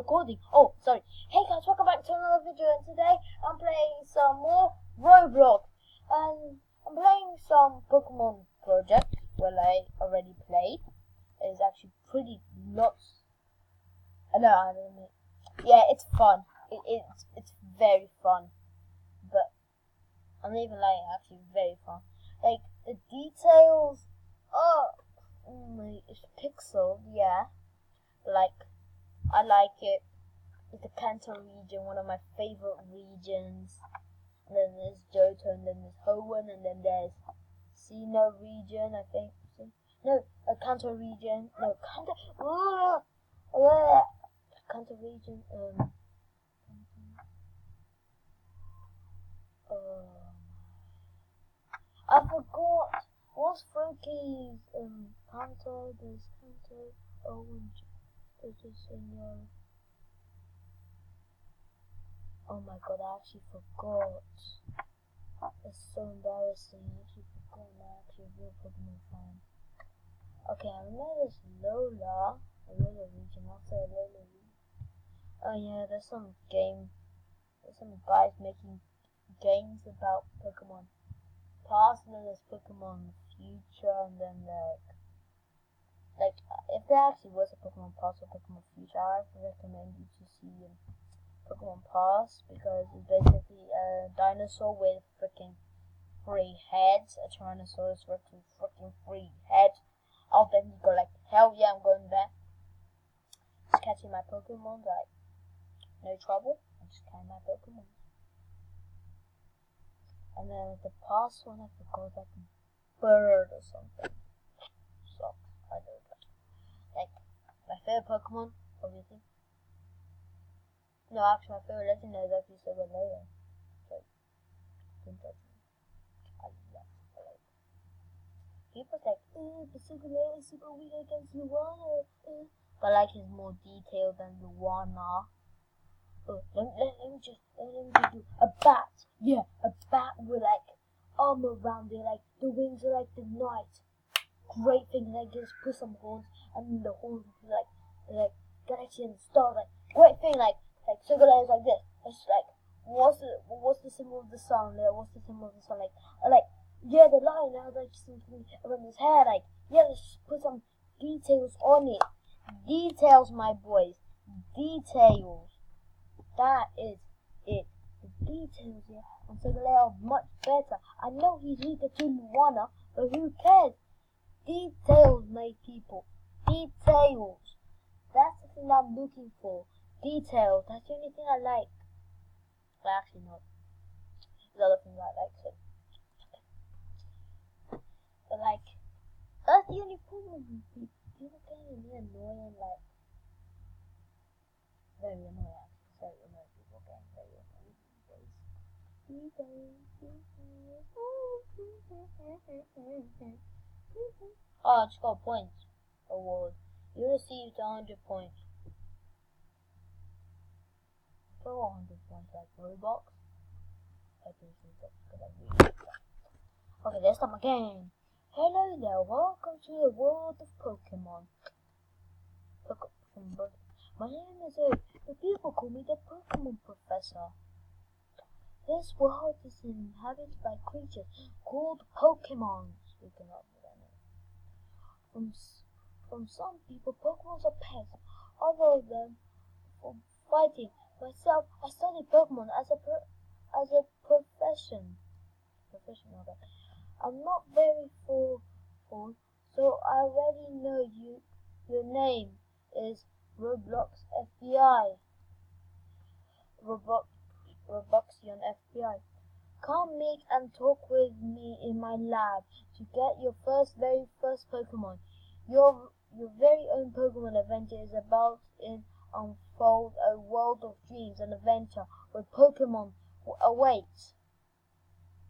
recording. Oh, sorry. Hey guys, welcome back to another video, and today I'm playing some more Roblox. And I'm playing some Pokemon Project, well, I already played. It's actually pretty lots. I don't know. Yeah, it's fun. It's very fun. But I'm not even lying, actually very fun. Like, the details it's pixel, yeah. Like, I like it. It's the Kanto region, one of my favorite regions. And then there's Johto, and then there's Hoenn, and then there's Sinnoh region, I think. No, Kanto region. No, Kanto. Kanto region. I forgot. What's Frankie's Kanto? There's Kanto. There's Sinnoh. Oh my god, I actually forgot. That's so embarrassing. I actually forgot. I'm actually a real Pokemon fan. Okay, I remember there's Alola region. Also Alola region. Oh yeah, there's some guys making games about Pokemon Past, and then there's Pokemon Future, and then like if there actually was a Pokemon Past or Pokemon Future, I would recommend you to see Pokemon Past, because it's basically a dinosaur with freaking 3 heads, a Tyrannosaurus Rex with freaking 3 heads. I'll then you go like, hell yeah, I'm going there. Just catching my Pokemon, like, no trouble. I'm just catching my Pokemon. And then the past one, I forgot, like a bird or something. So, I don't know. Like, my favorite Pokemon, obviously. No, actually, my favorite legendary is actually Sableye. So, don't judge me. I love Sableye. People's like, but Sableye is super weak against Luana. But like, he's more detailed than Luana. Let me just do a bat. Yeah, a bat with like armor around it, like the wings are like the knight. Great thing, like just put some horns, and the horns like galaxy and stars, like great thing, like Sableye is like this. It's like what's the symbol of the sun? What's the symbol of the sun? Like yeah, the lion has like something around his hair. Like yeah, let's put some details on it. Details, my boys. Details. That is it. The details here on Sableye are much better. I know he's weaker to Luana, but who cares? Details, my people. Details. That's the thing I'm looking for. Details. That's the only thing I like. Well, actually not. There's other things I like, so. But like, that's the only problem with people. People get really annoying, like, very annoying. Very annoying. People getting very annoying these days. Oh, I just got a point award. You received 100 points. For 100 points like Roblox. I think that's good. I really like that. Okay, let's start again. Hello there, welcome to the world of Pokemon. My name is Oak, but people call me the Pokemon Professor. This world is inhabited by creatures called Pokemon. Speaking of them, from some people, Pokemon are pets. Other of them for fighting. Myself, I study Pokemon as a profession. I'm not very full, so I already know you. Your name is Roblox FBI. Robloxian FBI. Come meet and talk with me in my lab to get your very first Pokemon. Your very own Pokemon adventure is about to unfold a world of dreams and adventure where Pokemon awaits.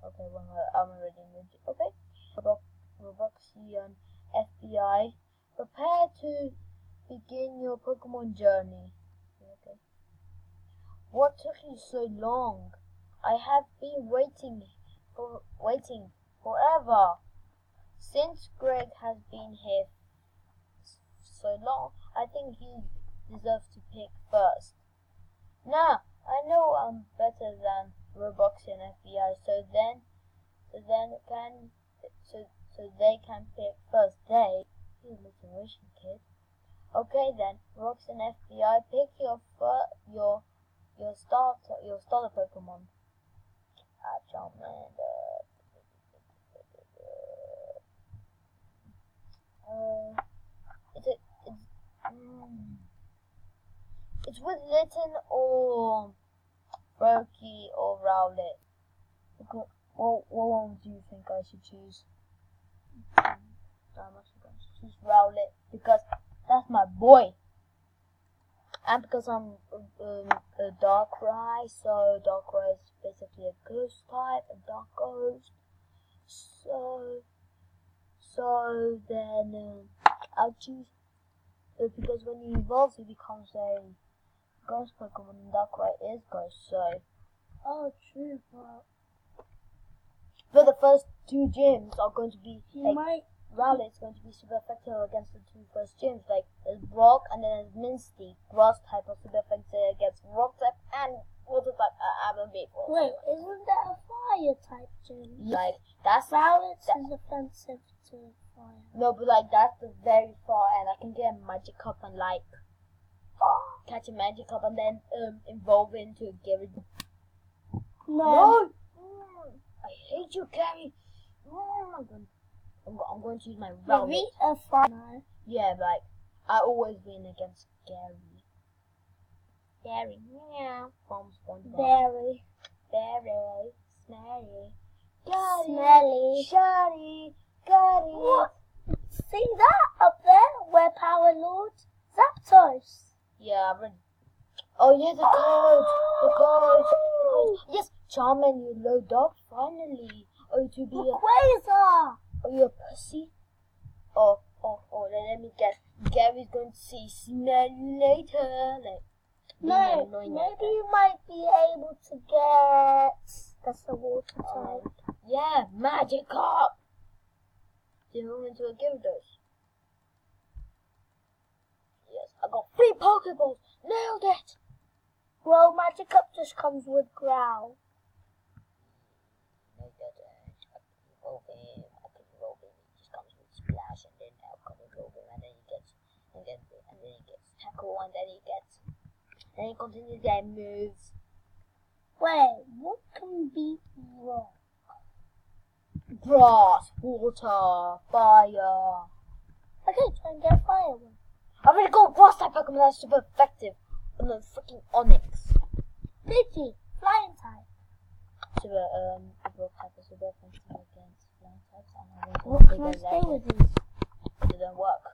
Okay, well, I'm already in the okay. Robloxian FBI. Prepare to begin your Pokemon journey. Okay. What took you so long? I have been waiting forever. Since Greg has been here so long, I think deserve to pick first. Nah, I know I'm better than Roblox and FBI, so they can pick first. You motivation kid. Okay then, Roblox and FBI, pick your starter Pokemon. Charmander. It's with Litten or Brokey or Rowlet. What one do you think I should choose? I'm actually going to choose Rowlet because that's my boy. And because I'm a Darkrai, so Darkrai is basically a ghost type, a dark ghost. So then I'll choose because when he evolves, he becomes a ghost Pokemon, and Darkrai is ghost. So, true. But the first two gyms are going to be Rowlet is going to be super effective against the two first gyms, like there's Brock and then there's Misty. Grass type are super effective against Rock type and Water type. Wait, isn't that a fire type gym? Like that's Rowlet is offensive to fire. No, but like that's the very far end. I can get a Magikarp and like catch a Magikarp and then evolve into a Gary. No! I hate you, Gary. I'm going to use my Rowlet. Yeah, like I always win against Gary. Yeah, from SpongeBob. Very smelly. Smelly. Shoddy. Got it. What? See that up there? Where Power Lord Zapdos. Yeah, but oh yeah, the code. Yes, Charmander, you load up finally. Oh, to be Quasar. Oh, you a pussy? Oh, let me guess. Gary's going to say smell you later. Like, no, maybe you might be able to get. That's the water type. Yeah, Magikarp. Move into a Gyarados. Yes, I got 3 Pokeballs. Nailed it. Well, Magikarp just comes with Growl. No, that I can evolve him. He just comes with Splash, and then I'll come evolve him, and then he gets Tackle, and then he continues getting moves. Wait, what can beat Rock? Grass, water, fire. Okay, try and get fire one. I've already got grass type Pokemon that's super effective. And then freaking Onyx. Pidgey, flying type. Super, Brock type is super effective against flying types. What can I stay with these? It didn't work.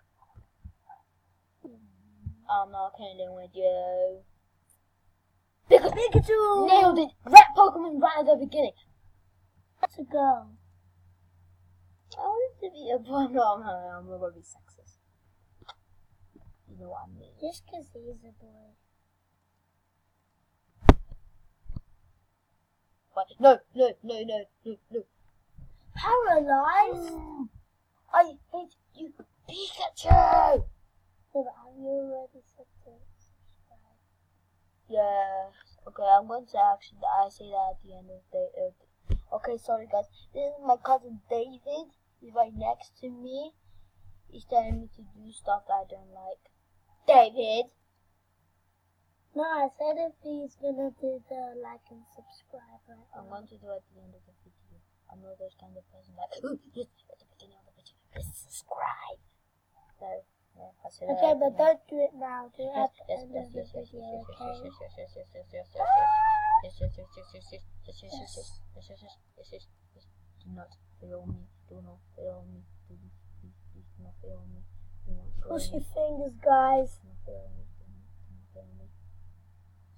I'm not kidding with you. Pikachu! Nailed it! Rat Pokemon right at the beginning. Let's go. I wanted to be a boy. No, I'm gonna be sexist. You know what I mean. Just because he's a boy. But no. Paralyzed? I hate you, Pikachu! Yeah, but have you already said to subscribe? Yeah. Okay, I'm going to actually. I say that at the end of the day. Okay, sorry guys. This is my cousin David. He's right next to me. He's telling me to do stuff that I don't like. David! No, I said if he's gonna do the like and subscribe. Right? I'm going to do it at the end of the video. I'm not those kind of person like, yes, at the beginning of the video, please subscribe. No, I said okay, but don't do it now. Do it at the end of the video, okay? Do not fail me. Do not fail me. Please do not fail me. Cross your fingers, guys. Do not fail me. Do not fail me.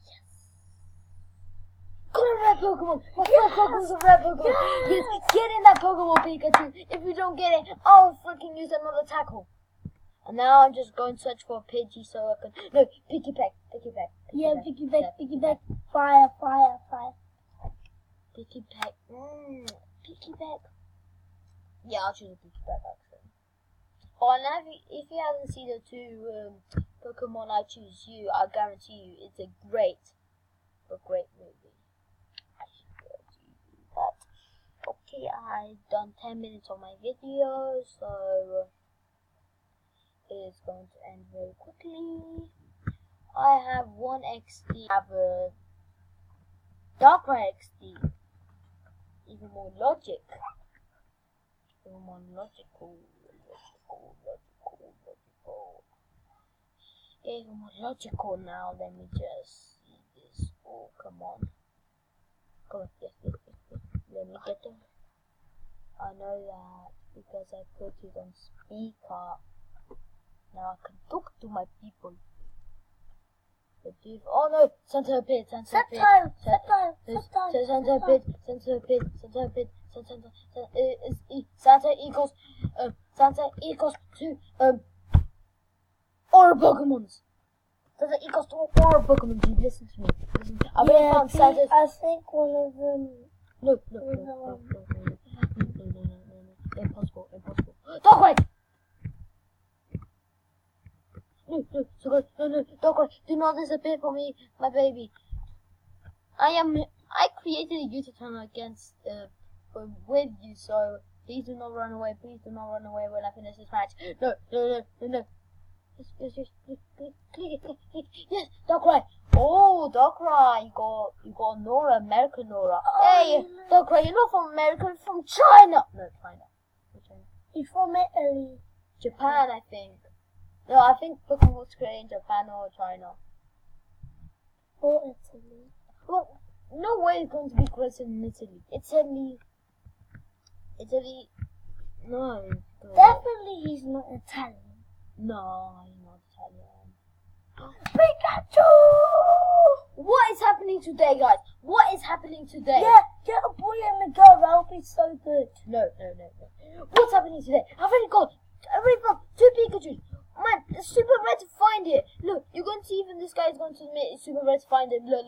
Yes. Got a red Pokemon. My first Pokemon's a red Pokemon. Yes. Get in that Pokemon, Pikachu. If you don't get it, I'll freaking use another tackle. And now I'm just going to search for a Pidgey so I can. No, Piggyback. Yeah, piggyback. Fire. Piggyback. Piggyback. Yeah, I'll choose a Piggyback actually. Oh, and if you haven't seen the two Pokemon, I choose you. I guarantee you, it's a great movie. I should go to that. Okay, I've done 10 minutes on my video, so it's going to end very quickly. I have 1 XD. I have a Darkrai XD. Even more logic. Even more logical. Even more logical now. Let me just see this. Oh, come on. Come on, yes. Let me get them. I know that because I put it on speaker. Now I can talk to my people. Oh no! Centipede! Centipede! Santa equals to all Pokemons. Santa equals to all Pokemon. Dude, listen to me. I really found Santa. I think one of them. No. Impossible. Darkrai! No, Darkrai, do not disappear for me, my baby. I created a YouTube channel against, with you, so please do not run away. Please do not run away when I finish this match. No. Yes, Darkrai. Oh, Darkrai, you got Nora, American Nora. Hey, Darkrai, you're not from America, you're from China. No, China. He's from Italy. Japan, I think. No, I think Pokemon was created in Japan or China. Or Italy. Well, no way it's going to be created in Italy. Italy. No. Definitely he's not Italian. No, he's not Italian. Pikachu! What is happening today, guys? What is happening today? Yeah, get a boy and a girl. That would be so good. No. What's happening today? I've already got 2 Pikachus. Man, it's super rare to find it. Look, you're going to see even this guy is going to admit it's super rare to find it. Look.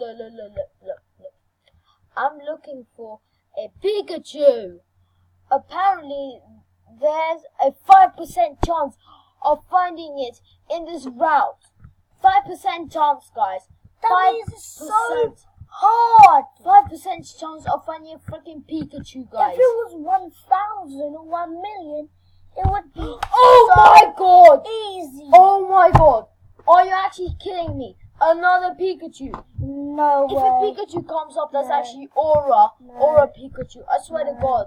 I'm looking for a Pikachu. Apparently, there's a 5% chance of finding it in this route. 5% chance, guys. That is so hard. 5% chance of finding a freaking Pikachu, guys. If it was 1,000 or 1,000,000, it would be my god! Easy. Oh my god! Are you actually kidding me? Another Pikachu. No way. If a Pikachu comes up, that's actually Aura. Aura Pikachu. I swear to God.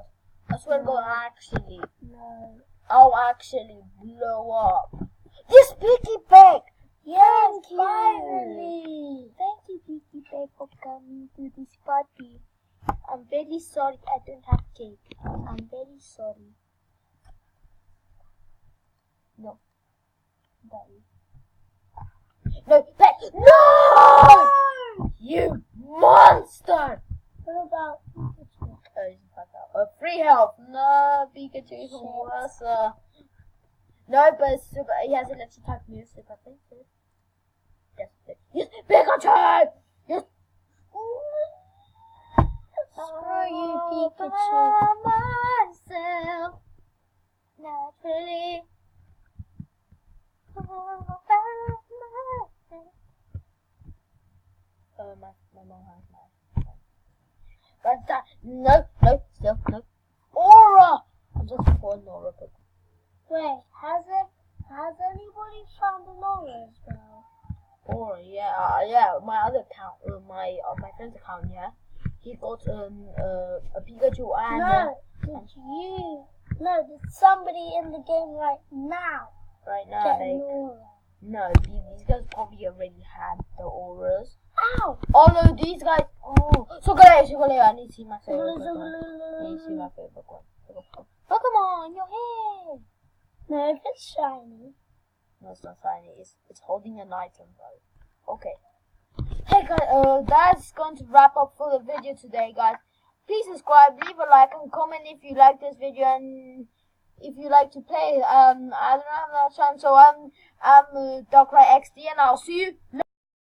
Actually. No. I'll actually blow up. This Piggy Pig! Yes, finally! Thank you, Piggy Pig, for coming to this party. I'm very sorry I don't have cake. I'm very sorry. No. No, pet! No! You monster! What about Pikachu? Free health. No, Pikachu is worse. No, but he has an extra type move, super effective. Yes, Pikachu! Yes! Screw you, Pikachu. Myself, naturally. My mom has my. But that, no, still. Aura! I'm just for an Aura book. Wait, has anybody found an Aura as well? Aura, yeah, my other account, my friend's account, yeah. He got a Pikachu and did somebody in the game right now get an Aura? No, these guys probably already had the Auras. Ow! Oh no, these guys. Oh, Chocolate. I need to see my favorite Pokemon. Pokemon, your head. No, if it's shiny. No, it's not shiny. It's holding an item, though. Okay. Hey guys, that's going to wrap up for the video today, guys. Please subscribe, leave a like, and comment if you like this video and if you like to play. I don't have that time, so I'm Darkrai XD, and I'll see you later.